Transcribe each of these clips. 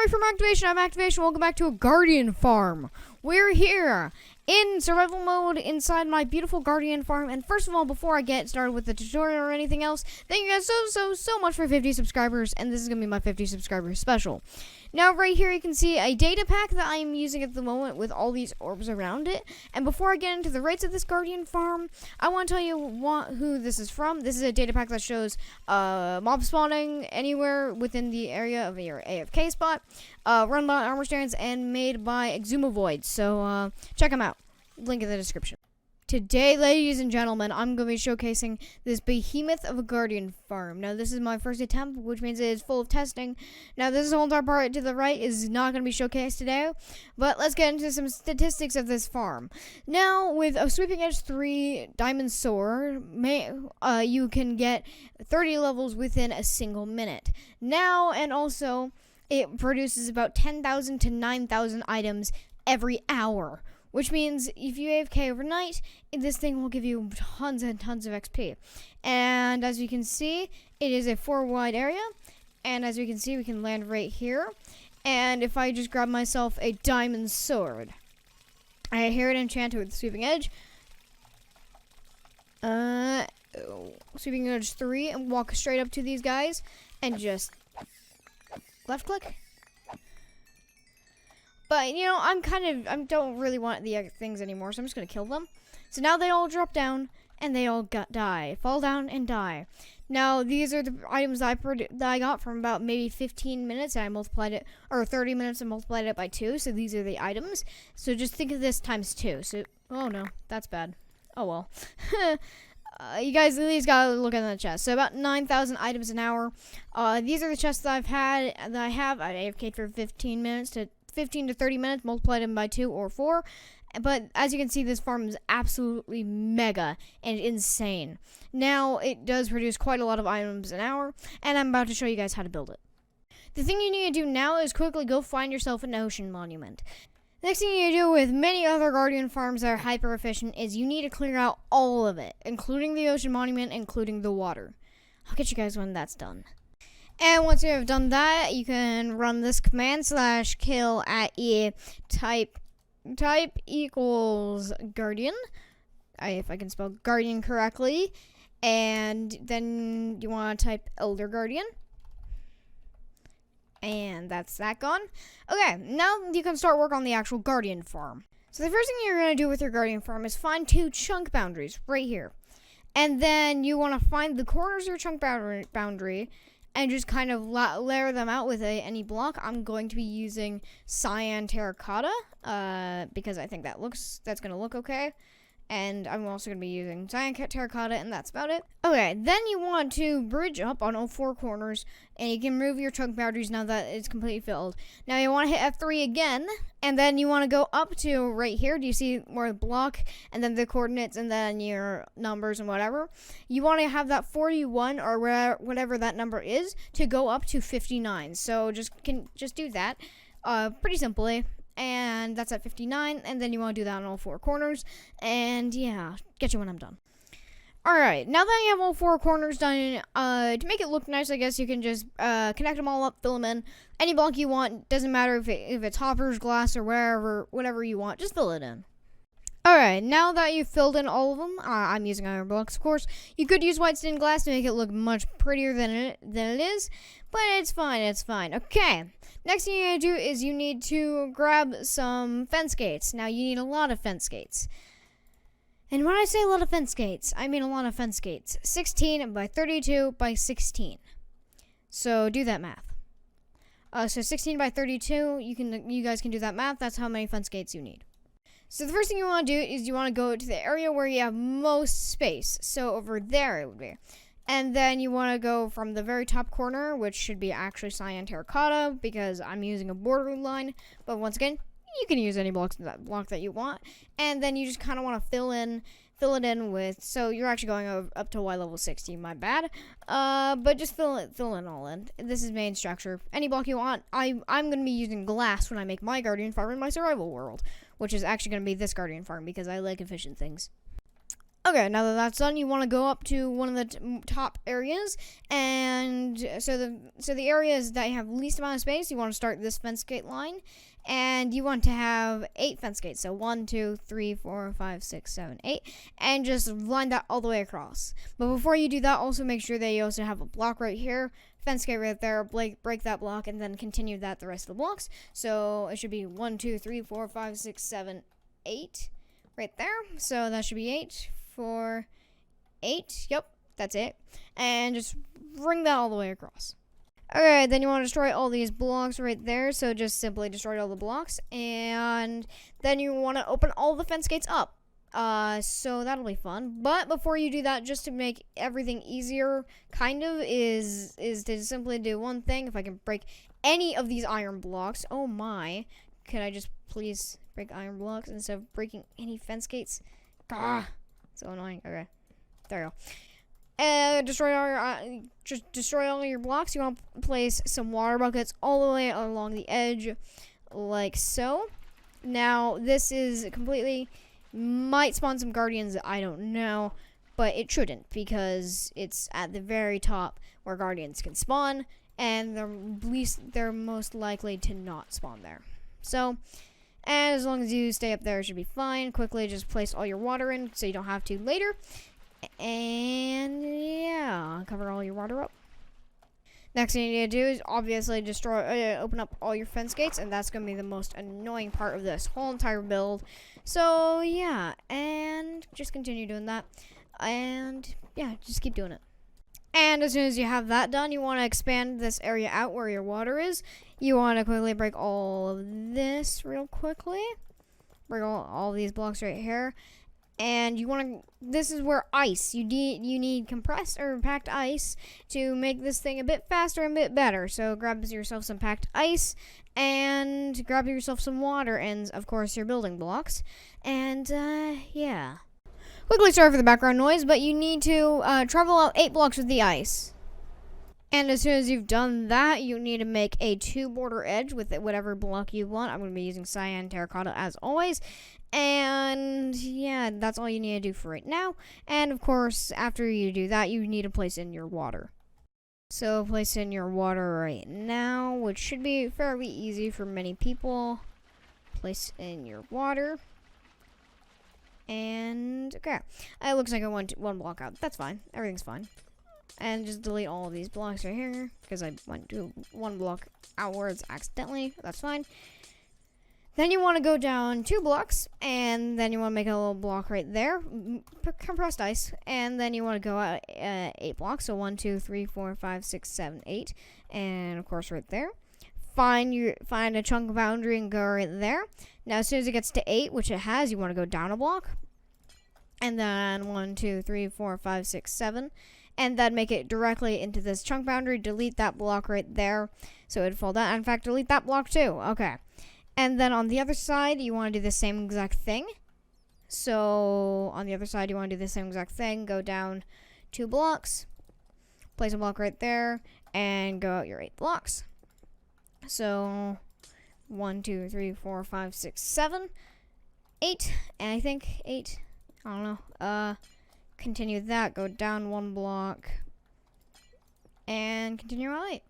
Sorry for Activation. I'm Activation. Welcome back to a Guardian Farm. We're here in survival mode inside my beautiful Guardian Farm. And first of all, before I get started with the tutorial or anything else, thank you guys so much for 50 subscribers. And this is going to be my 50 subscribers special. Now, right here, you can see a data pack that I'm using at the moment with all these orbs around it. And before I get into the rates of this Guardian Farm, I want to tell you who this is from. This is a data pack that shows mob spawning anywhere within the area of your AFK spot, run by Armor Stands, and made by Exumavoid. So check them out. Link in the description. Today, ladies and gentlemen, I'm going to be showcasing this behemoth of a Guardian Farm. Now, this is my first attempt, which means it is full of testing. Now, this whole dark part to the right is not going to be showcased today, but let's get into some statistics of this farm. Now, with a Sweeping Edge 3 Diamond Sword, you can get 30 levels within a single minute. Now, and also, it produces about 10,000 to 9,000 items every hour. Which means if you AFK overnight, this thing will give you tons and tons of XP. And as you can see, it is a 4-wide area. And as you can see, we can land right here. And if I just grab myself a diamond sword, I hear it enchanted with Sweeping Edge. Sweeping Edge 3, and walk straight up to these guys and just left click. But, you know, I don't really want the things anymore, so I'm just going to kill them. So now they all drop down, and they all die. Fall down and die. Now, these are the items that I got from about maybe 15 minutes, and I multiplied it, or 30 minutes and multiplied it by 2, so these are the items. So just think of this times 2. So, oh no, that's bad. Oh well. You guys at least gotta look at the chest. So about 9,000 items an hour. These are the chests that I have. I AFK'd for 15 to 30 minutes, multiplied them by 2 or 4. But as you can see, this farm is absolutely mega and insane. Now, it does produce quite a lot of items an hour, and I'm about to show you guys how to build it. The thing you need to do now is quickly go find yourself an ocean monument. Next thing you do with many other Guardian farms that are hyper efficient is you need to clear out all of it, including the ocean monument, including the water. I'll get you guys when that's done. And once you have done that, you can run this command /kill at type equals guardian, if I can spell guardian correctly, and then you want to type elder guardian, and that's that gone. Okay, now you can start work on the actual Guardian farm. So the first thing you're going to do with your Guardian farm is find 2 chunk boundaries right here, and then you want to find the corners of your chunk boundary and just kind of layer them out with any block. I'm going to be using cyan terracotta because I think that's going to look okay. And I'm also going to be using cyan terracotta, and that's about it. Okay, then you want to bridge up on all 4 corners, and you can move your chunk boundaries now that it's completely filled. Now you want to hit F3 again, and then you want to go up to right here. Do you see where the block, and then the coordinates, and then your numbers and whatever? You want to have that 41 or whatever that number is to go up to 59. So just do that pretty simply. And that's at 59, and then you want to do that on all 4 corners, and yeah, get you when I'm done. Alright, now that you have all 4 corners done, to make it look nice, I guess you can just connect them all up, fill them in. Any block you want, doesn't matter if it's hoppers, glass, or whatever you want, just fill it in. Alright, now that you've filled in all of them, I'm using iron blocks, of course. You could use white stained glass to make it look much prettier than it is, but it's fine. Okay, next thing you need to do is you need to grab some fence gates. Now, you need a lot of fence gates. And when I say a lot of fence gates, I mean a lot of fence gates. 16 by 32 by 16. So, do that math. So 16 by 32, you guys can do that math. That's how many fence gates you need. So the first thing you want to do is you want to go to the area where you have most space. So over there it would be. And then you want to go from the very top corner, which should be actually cyan terracotta because I'm using a border line. But once again, you can use any block that you want. And then you just kind of want to fill it in with, so you're actually going up to Y level 60, my bad. But just fill in all in. This is main structure. Any block you want. I'm going to be using glass when I make my Guardian farm in my survival world, which is actually going to be this Guardian farm because I like efficient things. Okay, now that that's done, you want to go up to one of the top areas, and so the areas that have least amount of space, you want to start this fence gate line, and you want to have 8 fence gates. So 1, 2, 3, 4, 5, 6, 7, 8, and just line that all the way across. But before you do that, also make sure that you also have a block right here, fence gate right there, break that block, and then continue that the rest of the blocks. So it should be 1, 2, 3, 4, 5, 6, 7, 8 right there. So that should be 8. 4, 8. Yep, that's it. And just bring that all the way across. Okay, then you want to destroy all these blocks right there. So just simply destroy all the blocks. And then you want to open all the fence gates up. So that'll be fun. But before you do that, just to make everything easier, kind of, is to simply do one thing. If I can break any of these iron blocks. Oh my. Can I just please break iron blocks instead of breaking any fence gates? Gah. So annoying. Okay, there you go. Destroy all your blocks. You want to place some water buckets all the way along the edge, like so. Now this is completely might spawn some guardians. I don't know, but it shouldn't because it's at the very top where guardians can spawn, and they're most likely to not spawn there. So. And as long as you stay up there, it should be fine. Quickly just place all your water in so you don't have to later. And yeah, cover all your water up. Next thing you need to do is obviously open up all your fence gates, and that's going to be the most annoying part of this whole entire build. So yeah, and just continue doing that. And yeah, just keep doing it. And as soon as you have that done, you want to expand this area out where your water is. You want to quickly break all of this real quickly. Break all these blocks right here. And you want to, this is where ice, you need compressed or packed ice to make this thing a bit faster and a bit better. So grab yourself some packed ice and grab yourself some water and, of course, your building blocks. And, yeah. Quickly, sorry for the background noise, but you need to travel out 8 blocks with the ice. And as soon as you've done that, you need to make a 2-border edge with whatever block you want. I'm going to be using cyan terracotta as always. And yeah, that's all you need to do for right now. And of course, after you do that, you need to place in your water. So place in your water right now, which should be fairly easy for many people. Place in your water. And okay, it looks like I went 1 block out. That's fine. Everything's fine. And just delete all of these blocks right here because I went to 1 block outwards accidentally. That's fine. Then you want to go down 2 blocks, and then you want to make a little block right there, compressed ice, and then you want to go out 8 blocks. So 1, 2, 3, 4, 5, 6, 7, 8, and of course right there. Find a chunk boundary and go right there. Now, as soon as it gets to 8, which it has, you want to go down a block. And then 1, 2, 3, 4, 5, 6, 7. And then make it directly into this chunk boundary. Delete that block right there. So it would fall down. In fact, delete that block too. Okay. And then on the other side, you want to do the same exact thing. So on the other side, you want to do the same exact thing. Go down 2 blocks. Place a block right there. And go out your 8 blocks. So 1, 2, 3, 4, 5, 6, 7, 8, and I think 8. I don't know. Continue that. Go down 1 block, and continue on 8.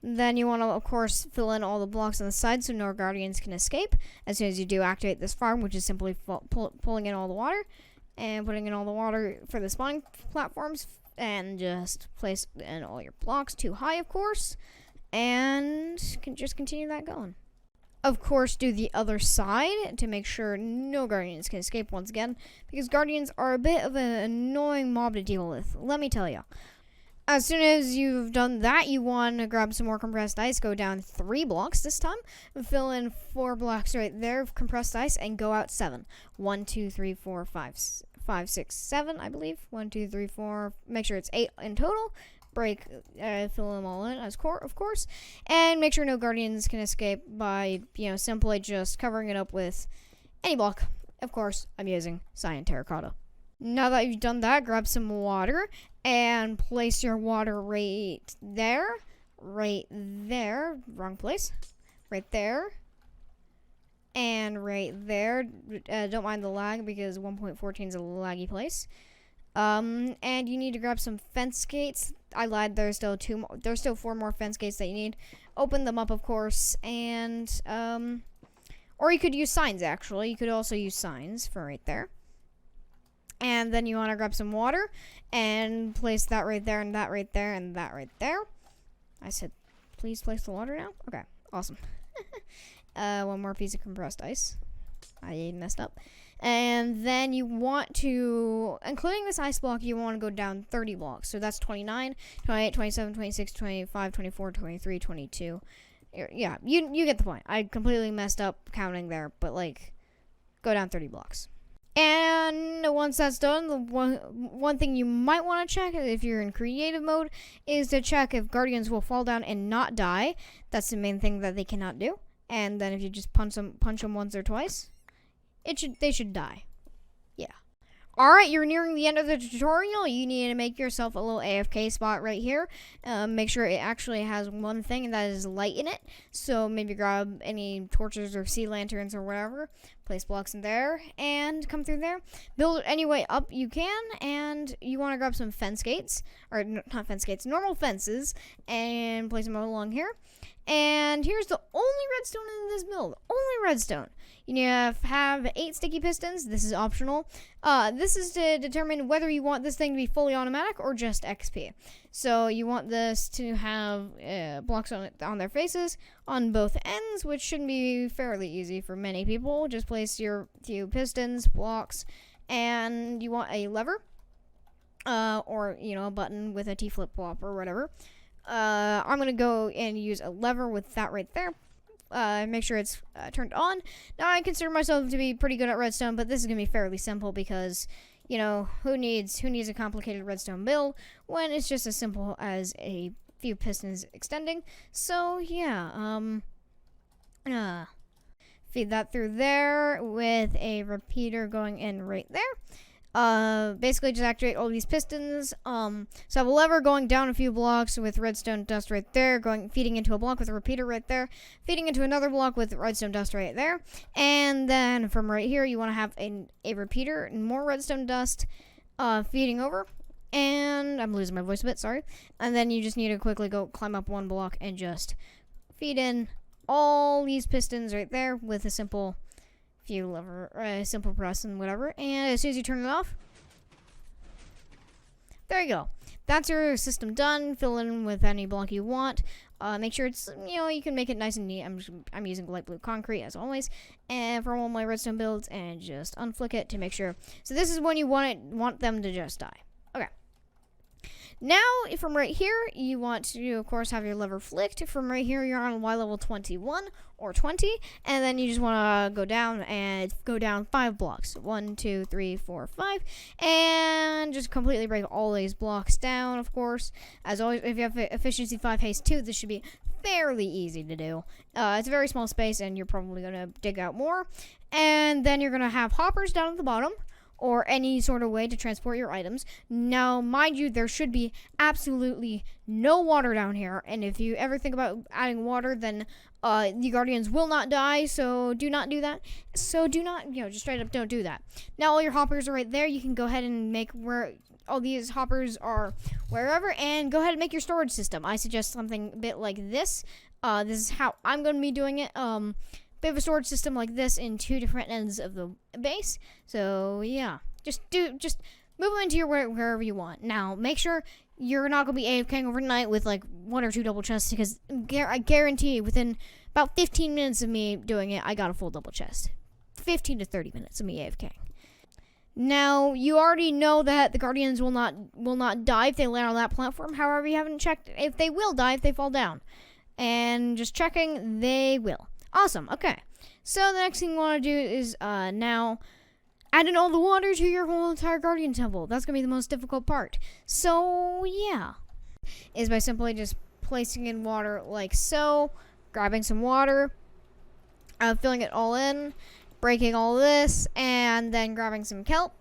Then you want to, of course, fill in all the blocks on the side so no guardians can escape. As soon as you do activate this farm, which is simply pulling in all the water and putting in all the water for the spawning platforms. And just place in all your blocks too high, of course, and just continue that going. Of course, do the other side to make sure no guardians can escape once again, because guardians are a bit of an annoying mob to deal with, let me tell you. As soon as you've done that, you want to grab some more compressed ice, go down 3 blocks this time, and fill in 4 blocks right there of compressed ice, and go out 7. 1, 2, 3, 4, 5, 6, 7, I believe. 1, 2, 3, 4. Make sure it's 8 in total. Fill them all in, of course. And make sure no guardians can escape by, simply just covering it up with any block. Of course, I'm using cyan terracotta. Now that you've done that, grab some water and place your water right there. Wrong place. Right there. and right there. Don't mind the lag because 1.14 is a laggy place. And you need to grab some fence gates. I lied. There's still 4 more fence gates that you need. Open them up, of course, and or you could use signs. Actually, you could also use signs for right there. And then you want to grab some water and place that right there, and that right there, and that right there. I said, please place the water now. Okay, awesome. One more piece of compressed ice. I messed up. And then you want to, including this ice block, you want to go down 30 blocks. So that's 29, 28, 27, 26, 25, 24, 23, 22. Yeah, you get the point. I completely messed up counting there, but like, go down 30 blocks. And once that's done, the one thing you might want to check if you're in creative mode is to check if guardians will fall down and not die. That's the main thing that they cannot do. And then if you just punch them once or twice, they should die. Yeah. Alright, you're nearing the end of the tutorial. You need to make yourself a little AFK spot right here. Make sure it actually has one thing, and that is light in it. So maybe grab any torches or sea lanterns or whatever. Place blocks in there and come through there. Build it any way up you can, and you want to grab some fence gates. Or not fence gates, normal fences, and place them along here. And here's the only redstone in this build. Only redstone. You need to have 8 sticky pistons. This is optional. This is to determine whether you want this thing to be fully automatic or just XP. So you want this to have blocks on their faces on both ends, which should be fairly easy for many people. Just place your few pistons, blocks, and you want a lever, or a button with a T flip-flop or whatever. I'm going to go and use a lever with that right there. Make sure it's turned on. Now, I consider myself to be pretty good at redstone, but this is going to be fairly simple because, who needs a complicated redstone build when it's just as simple as a few pistons extending. So, yeah, feed that through there with a repeater going in right there. Basically just activate all these pistons. So I have a lever going down a few blocks with redstone dust right there, feeding into a block with a repeater right there, feeding into another block with redstone dust right there, and then from right here you want to have a repeater and more redstone dust feeding over. And I'm losing my voice a bit, sorry. And then you just need to quickly go climb up one block and just feed in all these pistons right there with a simple simple press and whatever, and as soon as you turn it off, there you go. That's your system done. Fill in with any block you want. Make sure it's, you can make it nice and neat. I'm using light blue concrete as always, and for all my redstone builds, and just unflick it to make sure. So this is when you want them to just die. Okay. Now, from right here, you want to, of course, have your lever flicked. From right here, you're on Y level 21 or 20, and then you just want to go down 5 blocks. 1, 2, 3, 4, 5, and just completely break all these blocks down, of course. As always, if you have efficiency 5 haste 2, this should be fairly easy to do. It's a very small space, and you're probably going to dig out more. And then you're going to have hoppers down at the bottom, or any sort of way to transport your items. Now, mind you, there should be absolutely no water down here, and if you ever think about adding water, then the guardians will not die, so do not do that. So do not, just straight up don't do that. Now, all your hoppers are right there. You can go ahead and make where all these hoppers are wherever, and go ahead and make your storage system. I suggest something a bit like this. This is how I'm going to be doing it. They have a storage system like this in 2 different ends of the base. So yeah, just move them into wherever you want. Now make sure you're not gonna be AFKing overnight with like 1 or 2 double chests, because I guarantee within about 15 minutes of me doing it, I got a full double chest. 15 to 30 minutes of me AFKing. Now you already know that the guardians will not die if they land on that platform. However, you haven't checked if they will die if they fall down, and just checking, they will. Awesome, okay. So the next thing you want to do is now add in all the water to your whole entire guardian temple. That's going to be the most difficult part. So, yeah. Is by simply just placing in water like so, grabbing some water, filling it all in, breaking all this, and then grabbing some kelp,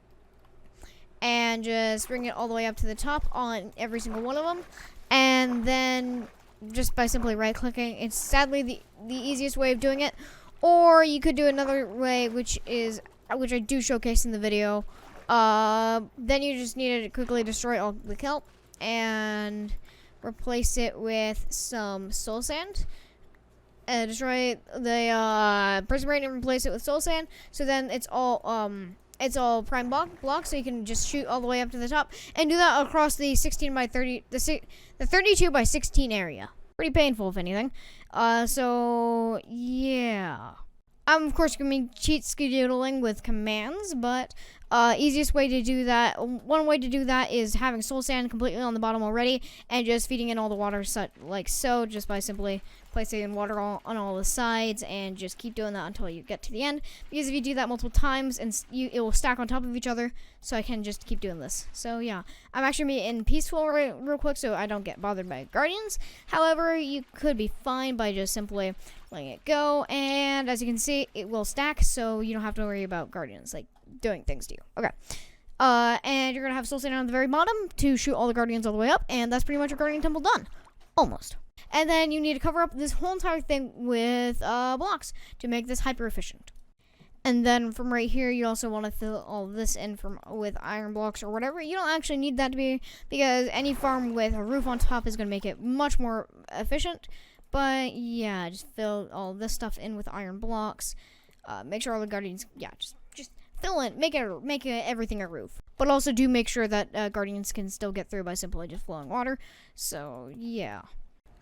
and just bringing it all the way up to the top on every single one of them, and then just by simply right-clicking. It's sadly the easiest way of doing it. Or you could do another way, which I do showcase in the video. Then you just need to quickly destroy all the kelp and replace it with some soul sand. Destroy the prismarine and replace it with soul sand. So then it's all prime blocks, so you can just shoot all the way up to the top and do that across the 16 by 30, the 32 by 16 area. Pretty painful, if anything. So yeah. I'm of course gonna be cheat skedoodling with commands, but easiest way to do that, one way to do that is having soul sand completely on the bottom already and just feeding in all the water like so, just by simply placing water on all the sides, and just keep doing that until you get to the end, because if you do that multiple times and it will stack on top of each other, so I can just keep doing this. So yeah, I'm actually gonna be in peaceful real quick so I don't get bothered by guardians. However, you could be fine by just simply letting it go, and as you can see, it will stack, so you don't have to worry about guardians like doing things to you. Okay. And you're gonna have soul sand on the very bottom to shoot all the guardians all the way up, and that's pretty much your guardian temple done. Almost. And then you need to cover up this whole entire thing with blocks to make this hyper efficient. And then from right here, you also want to fill all this in with iron blocks or whatever. You don't actually need that to be, because any farm with a roof on top is going to make it much more efficient. But yeah, just fill all this stuff in with iron blocks. Make sure all the guardians, yeah, just fill in, make everything a roof. But also do make sure that guardians can still get through by simply just flowing water. So yeah.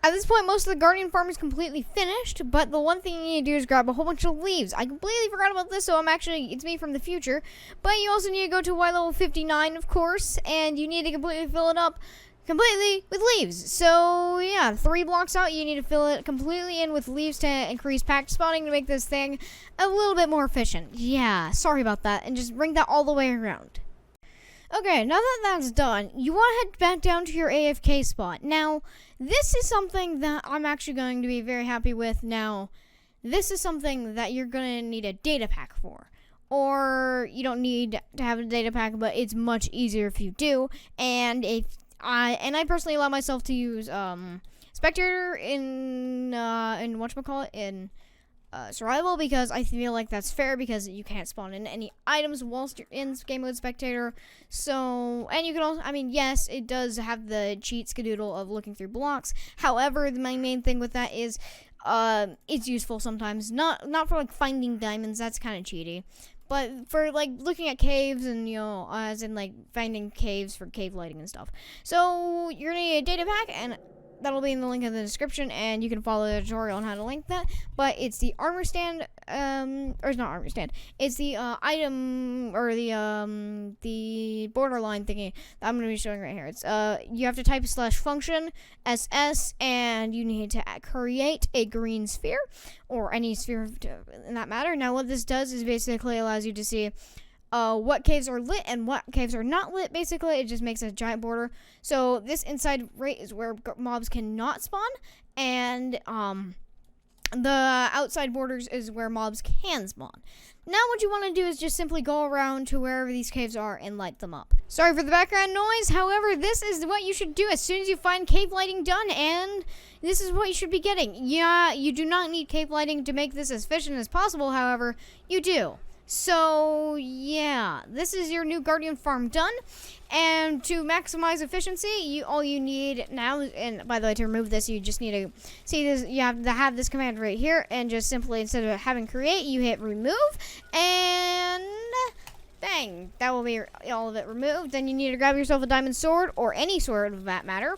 At this point, most of the guardian farm is completely finished, but the one thing you need to do is grab a whole bunch of leaves. I completely forgot about this, so it's me from the future. But you also need to go to Y level 59, of course, and you need to completely fill it up completely with leaves. So yeah, 3 blocks out, you need to fill it completely in with leaves to increase packed spawning to make this thing a little bit more efficient. Yeah, sorry about that, and just bring that all the way around. Okay, now that that's done, you want to head back down to your AFK spot. Now, this is something that I'm actually going to be very happy with. Now, this is something that you're going to need a data pack for. Or you don't need to have a data pack, but it's much easier if you do. And I personally allow myself to use spectator in whatchamacallit, in survival, because I feel like that's fair, because you can't spawn in any items whilst you're in game mode spectator. So, and you can also, I mean, yes, it does have the cheat skedoodle of looking through blocks. However, my main thing with that is it's useful sometimes, not for like finding diamonds, that's kind of cheaty, but for like looking at caves and, you know, as in like finding caves for cave lighting and stuff. So you're gonna need a data pack, and that'll be in the link in the description, and you can follow the tutorial on how to link that. But it's the armor stand, or it's not armor stand. It's the item, or the borderline thingy that I'm gonna be showing right here. It's you have to type /function SS, and you need to create a green sphere, or any sphere in that matter. Now, what this does is basically allows you to see what caves are lit and what caves are not lit. Basically, it just makes a giant border. So this inside right is where mobs cannot spawn, and the outside borders is where mobs can spawn. Now what you want to do is just simply go around to wherever these caves are and light them up. Sorry for the background noise, however, this is what you should do as soon as you find cave lighting done, and this is what you should be getting. Yeah, you do not need cave lighting to make this as efficient as possible, however, you do. So, yeah, this is your new Guardian farm done. And to maximize efficiency, all you need now, and by the way, to remove this, you just need to see this. You have to have this command right here, and just simply, instead of having create, you hit remove, and bang, that will be all of it removed. Then you need to grab yourself a diamond sword, or any sword of that matter,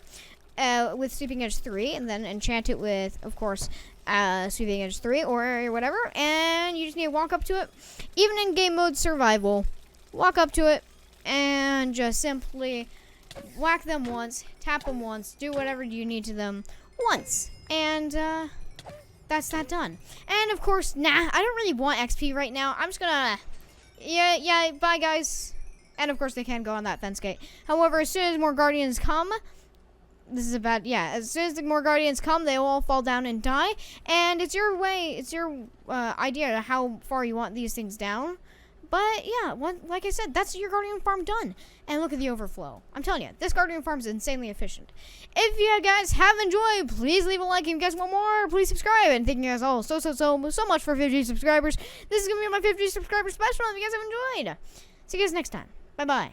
with Sweeping Edge 3, and then enchant it with, of course, Sweeping Edge 3 or whatever, and you just need to walk up to it. Even in game mode survival, walk up to it and just simply whack them once, tap them once, do whatever you need to them once, and that's that done. And of course, I don't really want XP right now. I'm just gonna, yeah, bye guys. And of course, they can go on that fence gate. However, as soon as more guardians come, this is a bad, yeah, as soon as the more guardians come, they will all fall down and die. And it's your way, it's your idea of how far you want these things down. But yeah, like I said, that's your guardian farm done. And look at the overflow. I'm telling you, this guardian farm is insanely efficient. If you guys have enjoyed, please leave a like. If you guys want more, please subscribe. And thank you guys all so much for 50 subscribers. This is going to be my 50 subscriber special if you guys have enjoyed. See you guys next time. Bye-bye.